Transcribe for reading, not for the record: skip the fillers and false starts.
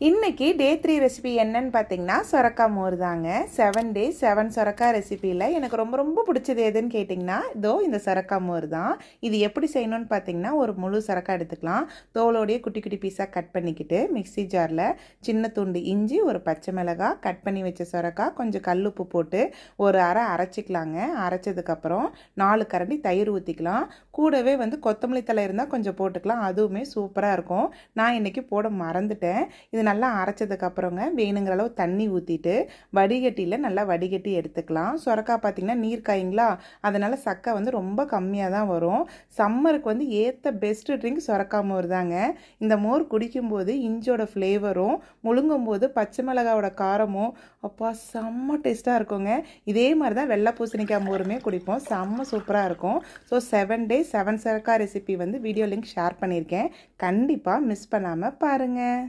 இன்றைக்கி டே 3 ரெசிபி என்னன்னு பார்த்தீங்கன்னா சொரக்காய் மோர் தாங்க. 7 days 7 சொரக்காய் ரெசிபியில் எனக்கு ரொம்ப ரொம்ப பிடிச்சது எதுன்னு கேட்டிங்கன்னா இதோ இந்த சொரக்காய் மோர் தான். இது எப்படி செய்யணும்னு பார்த்தீங்கன்னா ஒரு முழு சொரக்காய் எடுத்துக்கலாம். தோலோடைய குட்டி குட்டி பீஸாக கட் பண்ணிக்கிட்டு மிக்ஸி ஜாரில் சின்ன துண்டு இஞ்சி, ஒரு பச்சை மிளகாய், கட் பண்ணி வச்ச சொரக்காய், கொஞ்சம் கல்லுப்பு போட்டு ஒரு அரைச்சிக்கலாங்க. அரைச்சதுக்கப்புறம் 4 கரண்டி தயிர் ஊற்றிக்கலாம். கூடவே கொத்தமல்லி தழை இருந்தால் கொஞ்சம் போட்டுக்கலாம், அதுவுமே சூப்பராக இருக்கும். நான் இன்றைக்கி போட மறந்துட்டேன். இது நல்லா அரைச்சதுக்கப்புறங்க வேணுங்கிற அளவு தண்ணி ஊற்றிட்டு வடிகட்டியில் நல்லா வடிகட்டி எடுத்துக்கலாம். சொரக்காய் பார்த்திங்கன்னா நீர் காய்ங்களா, அதனால் சக்கை ரொம்ப கம்மியாக தான் வரும். சம்மருக்கு ஏற்ற பெஸ்ட்டு ட்ரிங்க் சொரக்காய் மோர் தாங்க. இந்த மோர் குடிக்கும்போது இஞ்சோட ஃப்ளேவரும் முழுங்கும் போது பச்சை மிளகாவோட காரமும் அப்பா செம்ம டேஸ்ட்டாக இருக்குங்க. இதே மாதிரி தான் வெள்ளை பூசணிக்காய் மோருமே குடிப்போம், செம்ம சூப்பராக இருக்கும். ஸோ 7 days 7 சொரக்காய் ரெசிபி வீடியோ லிங்க் ஷேர் பண்ணியிருக்கேன். கண்டிப்பாக மிஸ் பண்ணாமல் பாருங்கள்.